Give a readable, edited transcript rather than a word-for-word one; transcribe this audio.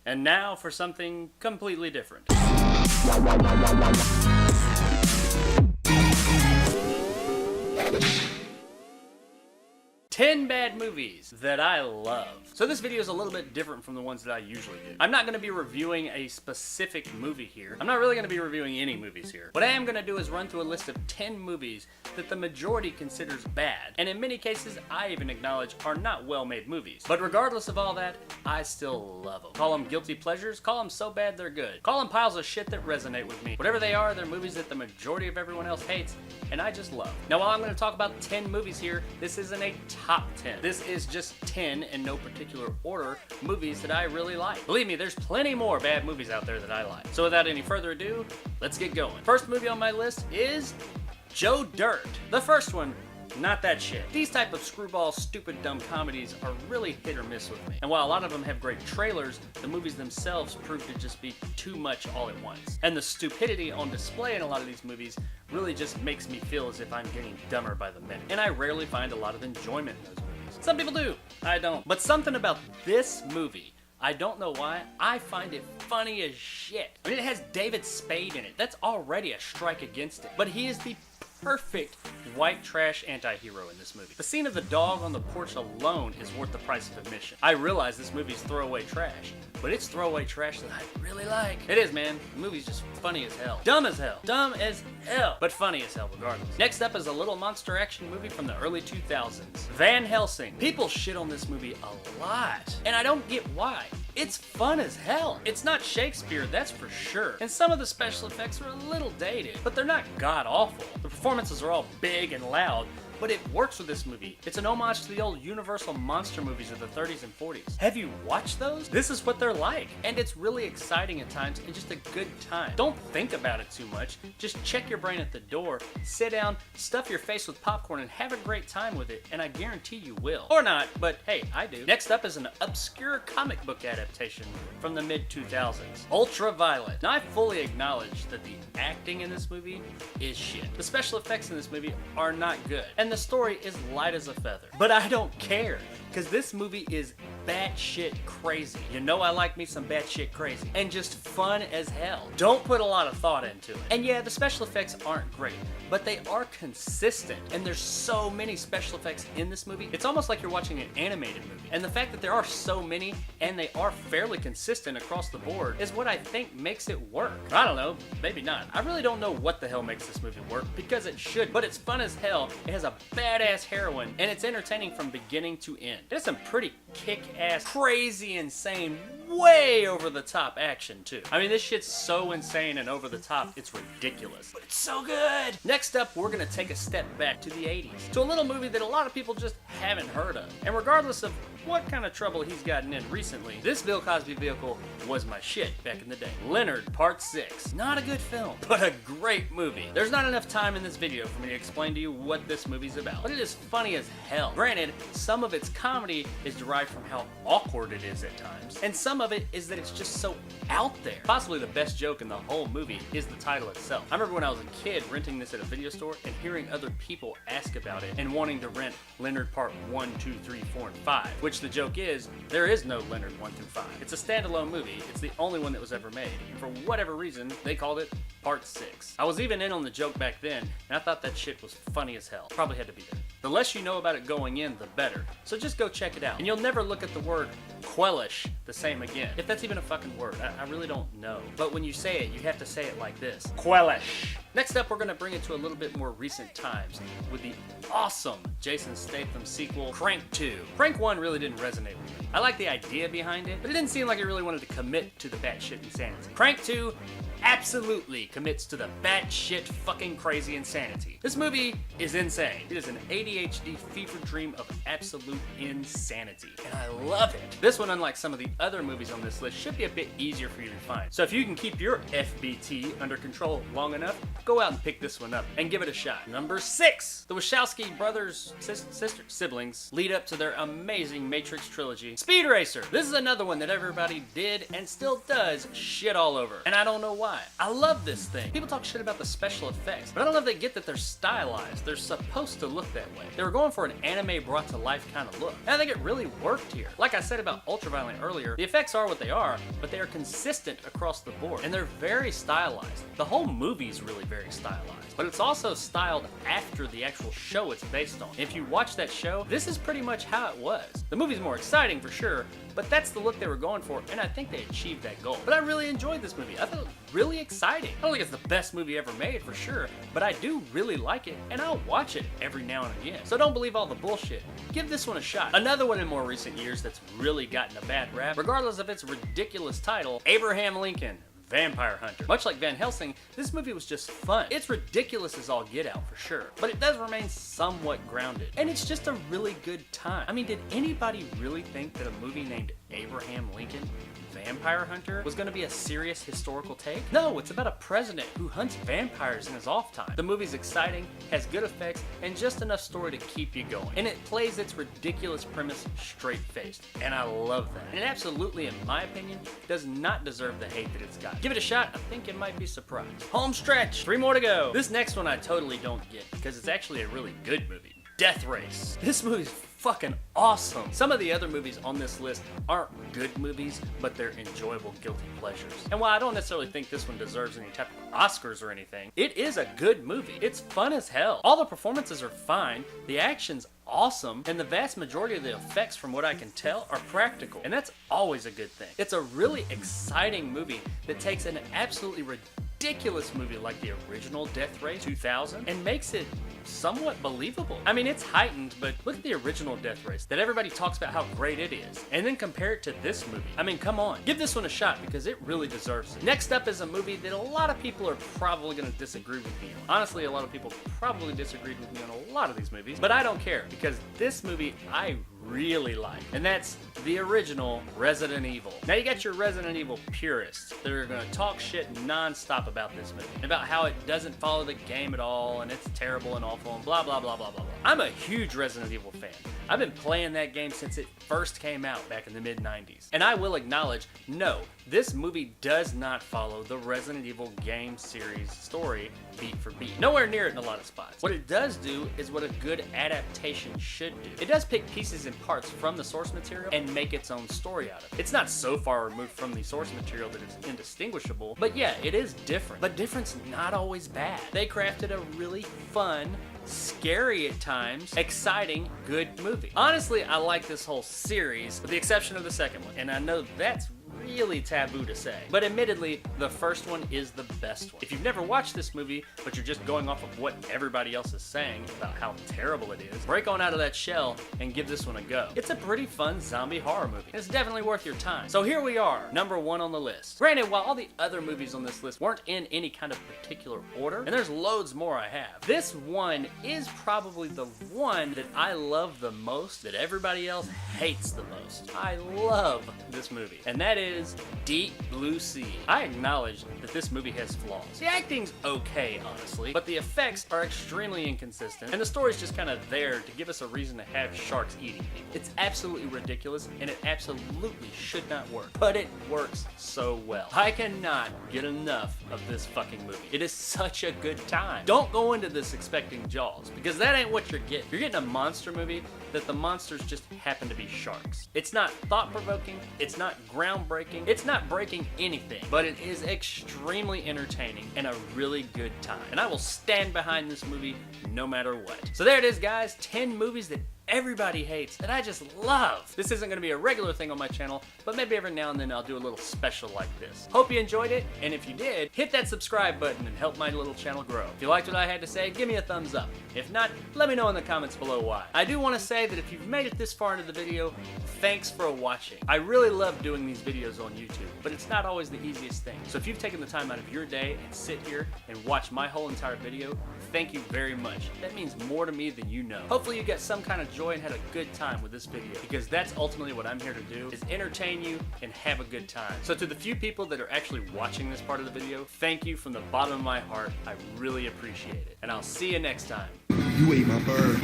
And now for something completely different. 10 bad movies that I love. So this video is a little bit different from the ones that I usually do. I'm not going to be reviewing a specific movie here. I'm not really going to be reviewing any movies here. What I am going to do is run through a list of 10 movies that the majority considers bad, and in many cases I even acknowledge are not well-made movies. But regardless of all that, I still love them. Call them guilty pleasures, call them so bad they're good. Call them piles of shit that resonate with me. Whatever they are, they're movies that the majority of everyone else hates, and I just love. Now while I'm going to talk about 10 movies here, this isn't a top 10. This is just 10, in no particular order, movies that I really like. Believe me, there's plenty more bad movies out there that I like. So without any further ado, let's get going. First movie on my list is Joe Dirt. The first one, not that shit. These type of screwball, stupid, dumb comedies are really hit or miss with me. And while a lot of them have great trailers, the movies themselves prove to just be too much all at once. And the stupidity on display in a lot of these movies really just makes me feel as if I'm getting dumber by the minute. And I rarely find a lot of enjoyment in those movies. Some people do, I don't. But something about this movie, I don't know why, I find it funny as shit. I mean, it has David Spade in it. That's already a strike against it. But he is the perfect white trash anti-hero in this movie. The scene of the dog on the porch alone is worth the price of admission. I realize this movie's throwaway trash, but it's throwaway trash that I really like. It is, man. The movie's just funny as hell. Dumb as hell. Dumb as hell. But funny as hell regardless. Next up is a little monster action movie from the early 2000s. Van Helsing. People shit on this movie a lot, and I don't get why. It's fun as hell. It's not Shakespeare, that's for sure. And some of the special effects are a little dated, but they're not god-awful. The performances are all big and loud, but it works with this movie. It's an homage to the old Universal monster movies of the 30s and 40s. Have you watched those? This is what they're like. And it's really exciting at times and just a good time. Don't think about it too much. Just check your brain at the door, sit down, stuff your face with popcorn, and have a great time with it, and I guarantee you will. Or not, but hey, I do. Next up is an obscure comic book adaptation from the mid-2000s, Ultraviolet. Now I fully acknowledge that the acting in this movie is shit. The special effects in this movie are not good. And the story is light as a feather. But I don't care, because this movie is batshit crazy. You know I like me some batshit crazy. And just fun as hell. Don't put a lot of thought into it. And yeah, the special effects aren't great, but they are consistent. And there's so many special effects in this movie, it's almost like you're watching an animated movie. And the fact that there are so many, and they are fairly consistent across the board, is what I think makes it work. I don't know, maybe not. I really don't know what the hell makes this movie work, because it should, but it's fun as hell. It has a badass heroine, and it's entertaining from beginning to end. It has some pretty kick-ass, crazy, insane, way over-the-top action, too. I mean, this shit's so insane and over-the-top, it's ridiculous. But it's so good! Next up, we're gonna take a step back to the 80s, to a little movie that a lot of people just haven't heard of. And regardless of what kind of trouble he's gotten in recently, this Bill Cosby vehicle was my shit back in the day. Leonard, Part 6. Not a good film, but a great movie. There's not enough time in this video for me to explain to you what this movie's about, but it is funny as hell. Granted, some of its comedy is derived from how awkward it is at times, and some of it is that it's just so out there. Possibly the best joke in the whole movie is the title itself. I remember when I was a kid renting this at a video store and hearing other people ask about it and wanting to rent Leonard Part 1, 2, 3, 4, and 5, which the joke is, there is no Leonard 1 through 5. It's a standalone movie. It's the only one that was ever made, and for whatever reason, they called it Part 6. I was even in on the joke back then, and I thought that shit was funny as hell. Probably had to be there. The less you know about it going in, the better. So just go check it out. And you'll never look at the word quellish the same again. If that's even a fucking word, I really don't know. But when you say it, you have to say it like this. Quellish. Next up, we're gonna bring it to a little bit more recent times with the awesome Jason Statham sequel, Crank 2. Crank 1 really didn't resonate with me. I like the idea behind it, but it didn't seem like it really wanted to commit to the batshit insanity. Crank 2 absolutely commits to the batshit fucking crazy insanity. This movie is insane. It is an ADHD fever dream of absolute insanity, and I love it. This one, unlike some of the other movies on this list, should be a bit easier easier for you to find. So if you can keep your FBT under control long enough, go out and pick this one up and give it a shot. Number 6, the Wachowski brothers, siblings, lead up to their amazing Matrix trilogy, Speed Racer. This is another one that everybody did and still does shit all over. And I don't know why. I love this thing. People talk shit about the special effects, but I don't know if they get that they're stylized. They're supposed to look that way. They were going for an anime brought to life kind of look. And I think it really worked here. Like I said about Ultraviolent earlier, the effects are what they are, but they are consistent across the board. And they're very stylized. The whole movie's really very stylized, but it's also styled after the actual show it's based on. If you watch that show, this is pretty much how it was. The movie's more exciting for sure, but that's the look they were going for, and I think they achieved that goal. But I really enjoyed this movie. I thought it was really exciting. I don't think it's the best movie ever made for sure, but I do really like it, and I'll watch it every now and again. So don't believe all the bullshit. Give this one a shot. Another one in more recent years that's really gotten a bad rap, regardless of its ridiculous title, Abraham Lincoln: Vampire Hunter. Much like Van Helsing, this movie was just fun. It's ridiculous as all get out for sure, but it does remain somewhat grounded. And it's just a really good time. I mean, did anybody really think that a movie named Abraham Lincoln: Vampire Hunter was going to be a serious historical take? No, it's about a president who hunts vampires in his off time. The movie's exciting, has good effects, and just enough story to keep you going. And it plays its ridiculous premise straight-faced, and I love that. And it absolutely, in my opinion, does not deserve the hate that it's got. Give it a shot, I think it might be surprised. Home stretch, 3 more to go. This next one I totally don't get, because it's actually a really good movie. Death Race. This movie's fucking awesome. Some of the other movies on this list aren't good movies, but they're enjoyable guilty pleasures. And while I don't necessarily think this one deserves any type of Oscars or anything, it is a good movie. It's fun as hell. All the performances are fine, the action's awesome, and the vast majority of the effects, from what I can tell, are practical. And that's always a good thing. It's a really exciting movie that takes an absolutely ridiculous movie like the original Death Race 2000 and makes it somewhat believable. I mean, it's heightened, but look at the original Death Race that everybody talks about how great it is, and then compare it to this movie. I mean, come on. Give this one a shot because it really deserves it. Next up is a movie that a lot of people are probably going to disagree with me on. Honestly, a lot of people probably disagreed with me on a lot of these movies, but I don't care because this movie I really like, and that's the original Resident Evil. Now you got your Resident Evil purists that are gonna talk shit non-stop about this movie, about how it doesn't follow the game at all, and it's terrible and awful, and blah blah blah blah blah blah. I'm a huge Resident Evil fan. I've been playing that game since it first came out back in the mid-90s. And I will acknowledge, no, this movie does not follow the Resident Evil game series story beat for beat. Nowhere near it in a lot of spots. What it does do is what a good adaptation should do. It does pick pieces and parts from the source material and make its own story out of it. It's not so far removed from the source material that it's indistinguishable, but yeah, it is different. But different's not always bad. They crafted a really fun, scary at times, exciting, good movie. Honestly, I like this whole series, with the exception of the second one, and I know that's really taboo to say. But admittedly, the first one is the best one. If you've never watched this movie, but you're just going off of what everybody else is saying about how terrible it is, break on out of that shell and give this one a go. It's a pretty fun zombie horror movie. It's definitely worth your time. So here we are, number 1 on the list. Granted, while all the other movies on this list weren't in any kind of particular order, and there's loads more I have, this one is probably the one that I love the most, that everybody else hates the most. I love this movie, and that is Deep Blue Sea. I acknowledge that this movie has flaws. The acting's okay, honestly, but the effects are extremely inconsistent, and the story's just kind of there to give us a reason to have sharks eating people. It's absolutely ridiculous, and it absolutely should not work, but it works so well. I cannot get enough of this fucking movie. It is such a good time. Don't go into this expecting Jaws, because that ain't what you're getting. You're getting a monster movie that the monsters just happen to be sharks. It's not thought-provoking, it's not groundbreaking, it's not breaking anything, but it is extremely entertaining and a really good time. And I will stand behind this movie no matter what. So there it is, guys, 10 movies that everybody hates that I just love. This isn't going to be a regular thing on my channel, but maybe every now and then I'll do a little special like this. Hope you enjoyed it, and if you did, hit that subscribe button and help my little channel grow. If you liked what I had to say, give me a thumbs up. If not, let me know in the comments below why. I do want to say that if you've made it this far into the video, thanks for watching. I really love doing these videos on YouTube, but it's not always the easiest thing. So if you've taken the time out of your day and sit here and watch my whole entire video, thank you very much. That means more to me than you know. Hopefully you get some kind of joy and had a good time with this video, because that's ultimately what I'm here to do, is entertain you and have a good time. So to the few people that are actually watching this part of the video, thank you from the bottom of my heart. I really appreciate it. And I'll see you next time. You ate my bird.